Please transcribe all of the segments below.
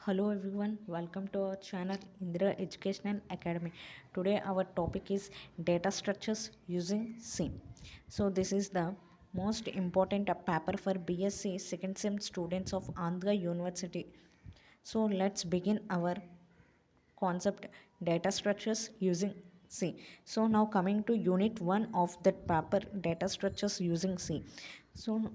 Hello everyone, welcome to our channel Indira Educational Academy. Today our topic is data structures using C. So this is the most important paper for BSc second sem students of Andhra University. So let's begin our concept data structures using C. So now coming to unit 1 of that paper data structures using C. So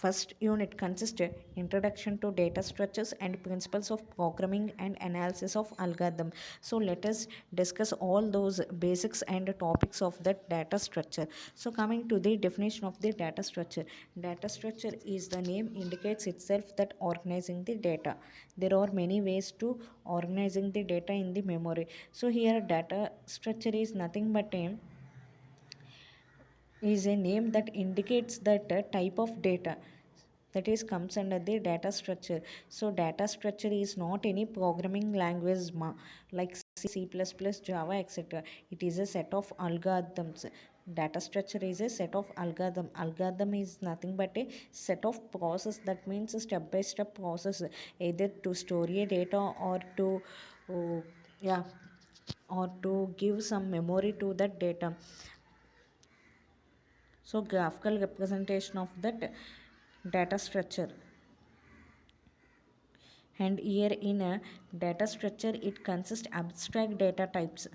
first unit consists introduction to data structures and principles of programming and analysis of algorithm. So let us discuss all those basics and topics of that data structure. So coming to the definition of the data structure. Data structure is the name indicates itself that organizing the data. There are many ways to organizing the data in the memory. So here data structure is nothing but a name that indicates that type of data that is comes under the data structure. So data structure is not any programming language like C++, Java, etc. It is a set of algorithms. Data structure is a set of algorithm is nothing but a set of process. That means a step by step process, either to store a data or to yeah or to give some memory to that data. So graphical representation of that data structure. And here in a data structure it consists abstract data types.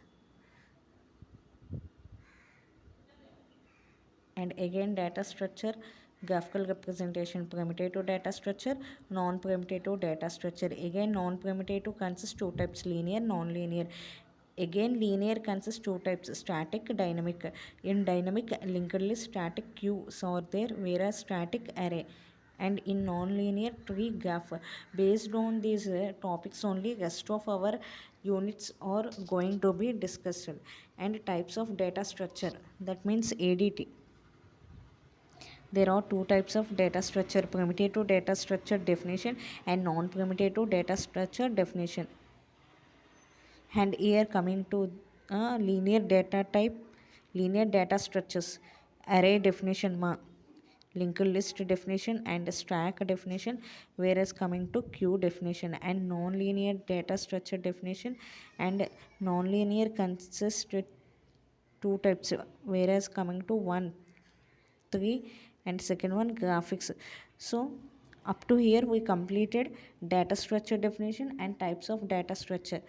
And again data structure graphical representation, primitive data structure, non-primitive data structure. Again non-primitive consists two types, linear, non-linear. Again linear consists two types, static, dynamic. In dynamic linked list static queues are there, whereas static array. And in non-linear tree graph. Based on these topics only rest of our units are going to be discussed. And types of data structure, that means ADT. There are two types of data structure, primitive data structure definition and non-primitive data structure definition. And here coming to linear data type, linear data structures, array definition, linked list definition and stack definition, whereas coming to queue definition. And non-linear data structure definition and non-linear consists two types, whereas coming to 1 3 and second one graphics. So up to here we completed data structure definition and types of data structure.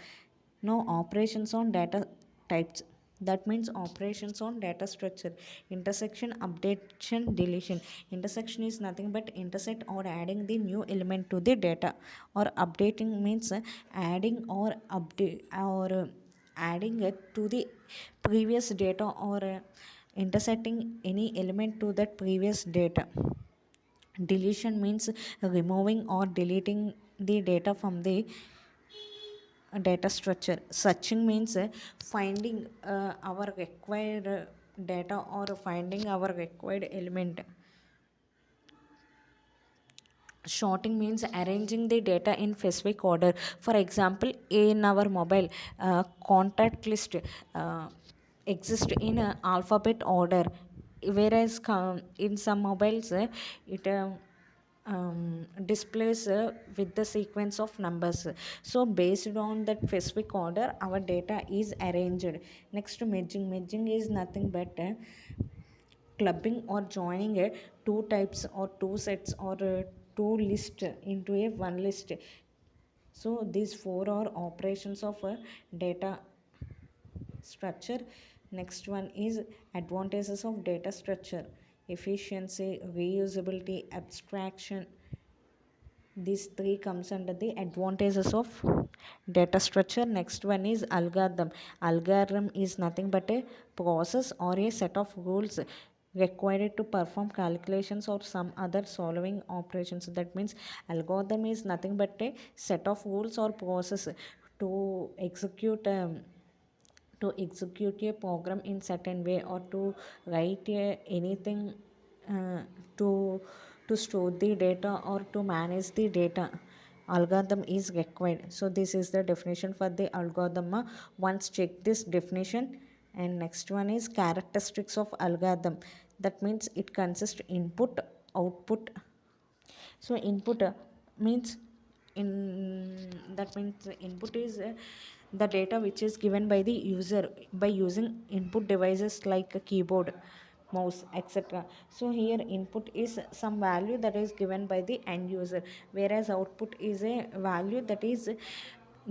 Now operations on data types, that means operations on data structure. Intersection, updation, deletion. Intersection is nothing but intersect or adding the new element to the data, or updating means adding or update or adding it to the previous data, or intersecting any element to that previous data. Deletion means removing or deleting the data from the data structure. Searching means finding our required data or finding our required element. Sorting means arranging the data in specific order. For example, in our mobile, contact list exists in alphabet order, whereas in some mobiles it displays with the sequence of numbers. So based on that specific order our data is arranged. Next, merging is nothing but clubbing or joining two types or two sets or two lists into a one list. So these four are operations of a data structure. Next one is advantages of data structure: efficiency, reusability, abstraction. These three comes under the advantages of data structure. Next one is algorithm. Algorithm is nothing but a process or a set of rules required to perform calculations or some other solving operations. That means algorithm is nothing but a set of rules or process to execute a program in certain way, or to write anything uh, to store the data or to manage the data. Algorithm is required. So this is the definition for the algorithm. Once check this definition. And next one is characteristics of algorithm. That means it consists input, output. So input means in that means the input is the data which is given by the user by using input devices like a keyboard, mouse, etc. So here input is some value that is given by the end user, whereas output is a value that is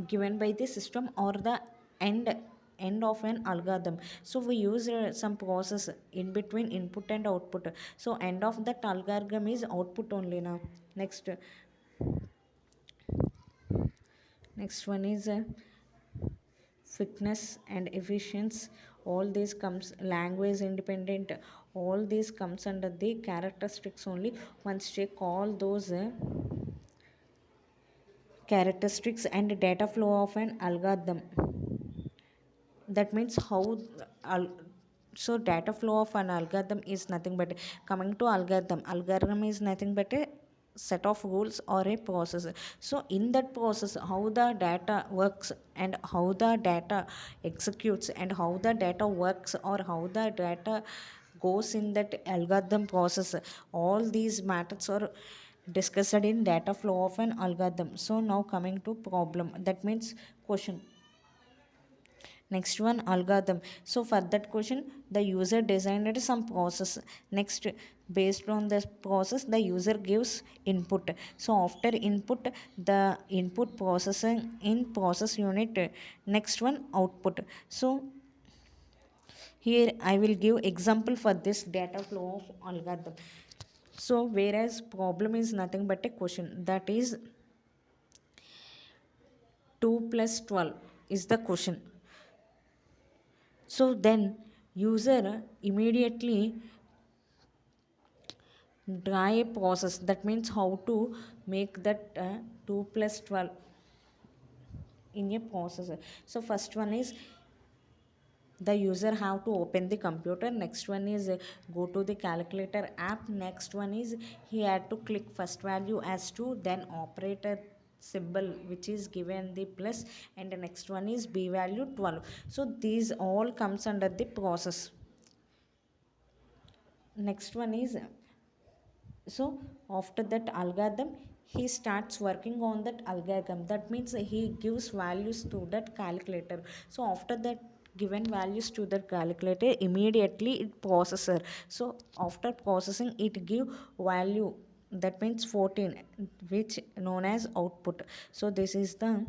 given by the system or the end of an algorithm. So we use some process in between input and output, so end of that algorithm is output only now. Next one is fitness and efficiency. All these comes language independent, all these comes under the characteristics only. Once check all those characteristics and data flow of an algorithm. That means how al- so data flow of an algorithm is nothing but coming to algorithm is nothing but a set of rules or a process. So in that process how the data works and how the data executes and how the data works or how the data goes in that algorithm process, all these matters are discussed in data flow of an algorithm. So now coming to problem, that means question. Next one, algorithm. So for that question, the user designed some process. Next, based on this process the user gives input. So after input, the input processing in process unit. Next one, output. So here I will give example for this data flow of algorithm. So whereas problem is nothing but a question, that is 2 plus 12 is the question. So then user immediately draw a process, that means how to make that 2 plus 12 in a processor. So first one is the user have to open the computer. Next one is go to the calculator app. Next one is he had to click first value as 2, then operator symbol which is given the plus, and the next one is b value 12. So these all comes under the process. Next one is, so after that algorithm he starts working on that algorithm, that means he gives values to that calculator. So after that given values to the calculator, immediately it processor. So after processing it give value, that means 14, which known as output. So this is the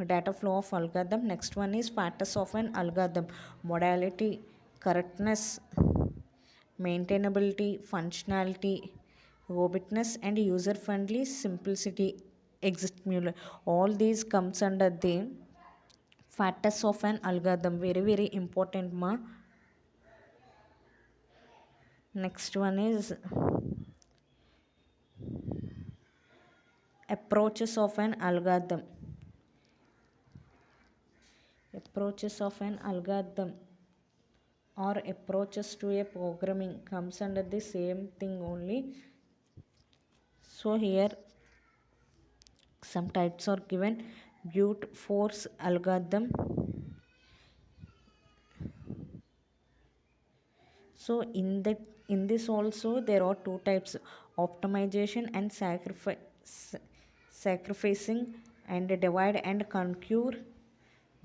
data flow of algorithm. Next one is factors of an algorithm: modality, correctness, maintainability, functionality, robustness, and user-friendly simplicity. Exit Mueller. All these comes under the factors of an algorithm. Very very important, ma. Next one is approaches of an algorithm. Approaches of an algorithm or approaches to a programming comes under the same thing only. So here some types are given: brute force algorithm. So in this also there are two types: optimization and sacrificing and divide and conquer,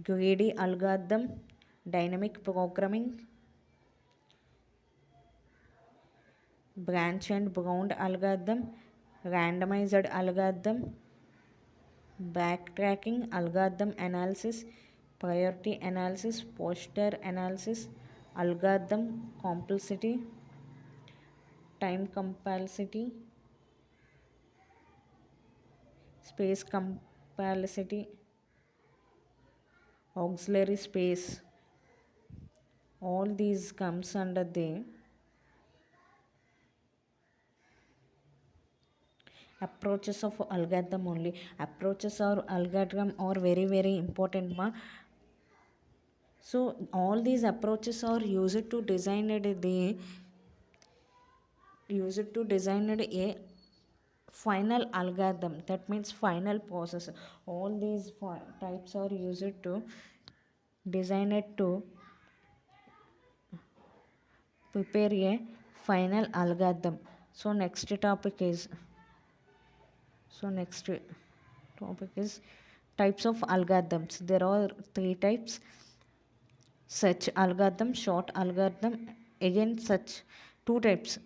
greedy algorithm, dynamic programming, branch and bound algorithm, randomized algorithm, backtracking algorithm analysis, priority analysis, posture analysis, algorithm complexity, time complexity, space complexity, auxiliary space. All these comes under the approaches of algorithm only. Approaches or algorithm are very very important, ma. So all these approaches are used to design a final algorithm, that means final process. All these types are used to design it to prepare a final algorithm. So next topic is, so next topic is types of algorithms. There are three types: search algorithm, short algorithm. Again, such two types: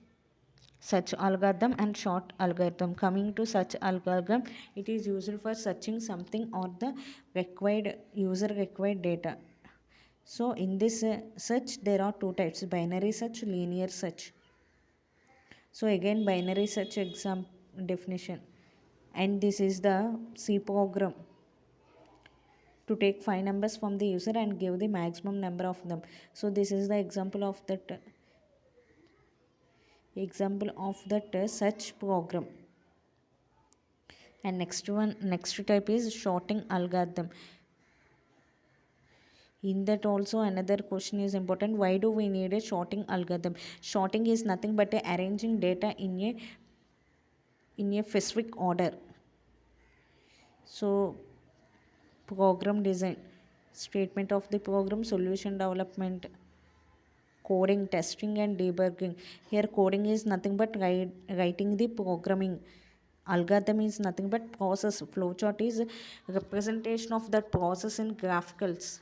search algorithm and short algorithm. Coming to search algorithm, it is used for searching something or the required user required data. So in this search, there are two types: binary search, linear search. So again, binary search exam definition, and this is the C program to take 5 numbers from the user and give the maximum number of them. So this is the example of that search program. And next type is sorting algorithm. In that also another question is important: why do we need a sorting algorithm? Sorting is nothing but arranging data in a specific order. So program design, statement of the program, solution development, coding, testing and debugging. Here coding is nothing but writing the programming. Algorithm is nothing but process. Flowchart is representation of that process in graphicals.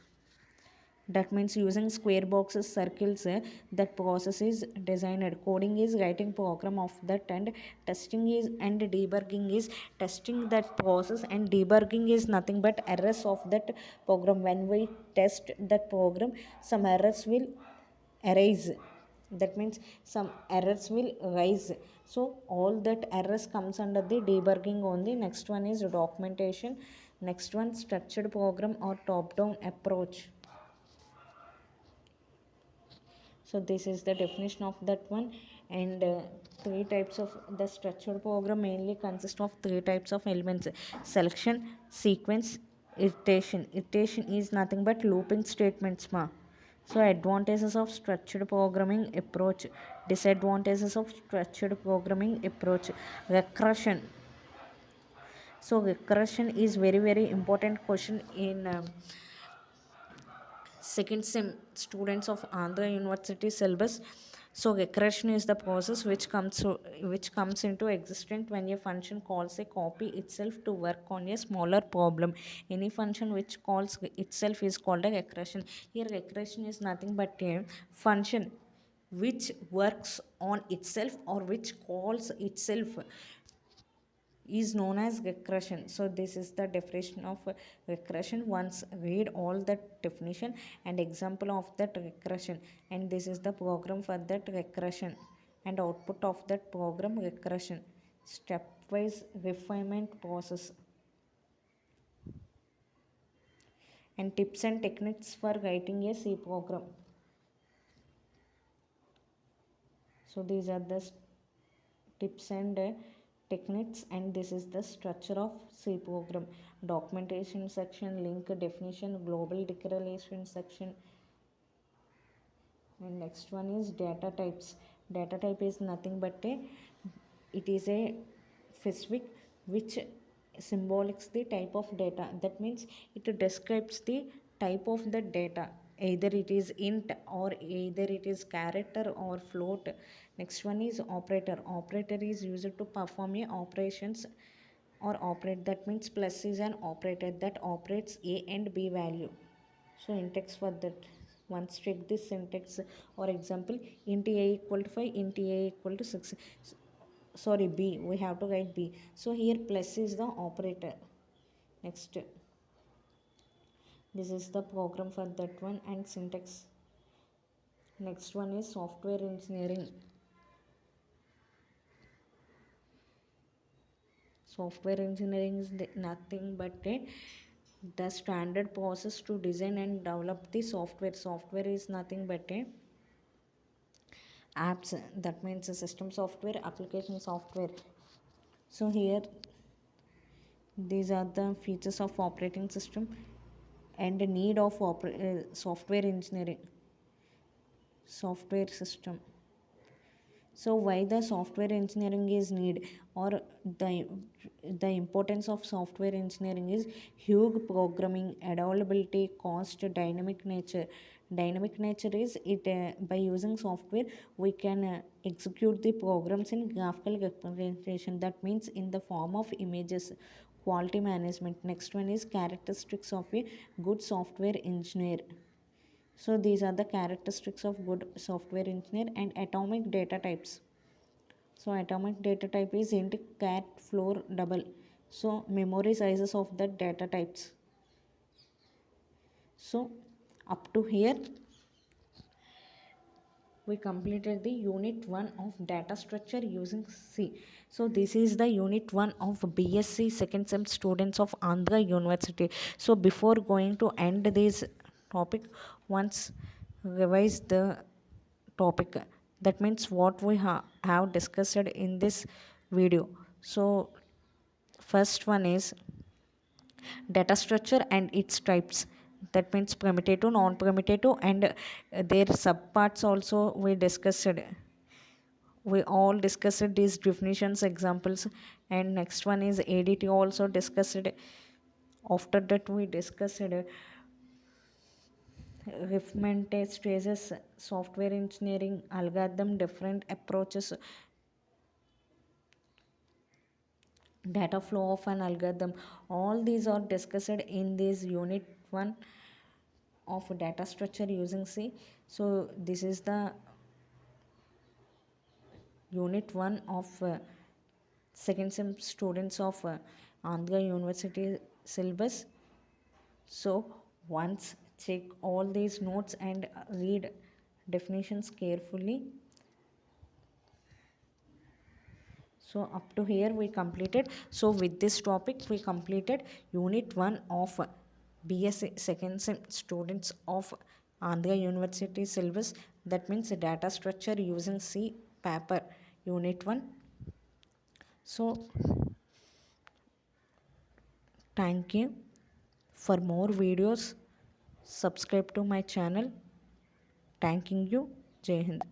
That means using square boxes, circles, that process is designed. Coding is writing program of that, and testing is and debugging is testing that process, and debugging is nothing but errors of that program. When we test that program, some errors will arise. That means some errors will rise. So all that errors comes under the debugging only. Next one is documentation. Next one, structured program or top down approach. So this is the definition of that one. And three types of the structured program mainly consist of three types of elements: selection, sequence, iteration. Iteration is nothing but looping statements ma. So advantages of structured programming approach, disadvantages of structured programming approach: recursion. So recursion is very important question in second sem students of Andhra University syllabus. So recursion is the process which comes into existence when a function calls a copy itself to work on a smaller problem. Any function which calls itself is called a recursion. Here recursion is nothing but a function which works on itself or which calls itself is known as regression. So this is the definition of regression. Once read all that definition and example of that regression, and this is the program for that regression and output of that program regression. Stepwise refinement process and tips and techniques for writing a C program. So these are the tips and techniques, and this is the structure of C program: documentation section, link definition, global declaration section. And next one is data types. Data type is nothing but it is a specific which symbolics the type of data. That means it describes the type of the data, either it is int or either it is character or float. Next one is operator. Operator is used to perform a operations or operate. That means plus is an operator that operates a and b value. So syntax for that, once check this syntax. Or example, int a equal to 5, int a equal to 6. Sorry, b, we have to write b. So here plus is the operator. Next, this is the program for that one and syntax. Next one is software engineering. Software engineering is nothing but the standard process to design and develop the software. Software is nothing but apps. That means a system software, application software. So here these are the features of operating system and the need of software engineering. Software system, So why the software engineering is need, or the the importance of software engineering is huge programming, adaptability, cost, dynamic nature. Dynamic nature is it by using software we can execute the programs in graphical representation, that means in the form of images. Quality management. Next one is characteristics of a good software engineer. So these are the characteristics of good software engineer. And atomic data types. So atomic data type is int, cat, floor, double. So memory sizes of the data types. So up to here we completed the unit 1 of data structure using C. So this is the unit 1 of BSc second sem students of Andhra University. So before going to end this topic, once revise the topic, that means what we have discussed in this video. So first one is data structure and its types, that means primitive, non-primitive, and their subparts also we all discussed these definitions, examples. And next one is ADT also discussed. After that we discussed refinement stages, software engineering algorithm, different approaches, data flow of an algorithm. All these are discussed in this unit 1 of data structure using C. So this is the unit 1 of second sem students of Andhra University syllabus. So once check all these notes and read definitions carefully. So up to here we completed. So with this topic we completed unit 1 of BSc second sem students of Andhra University syllabus, that means data structure using C paper unit 1. So thank you. For more videos subscribe to my channel. Thanking you. Jai Hind.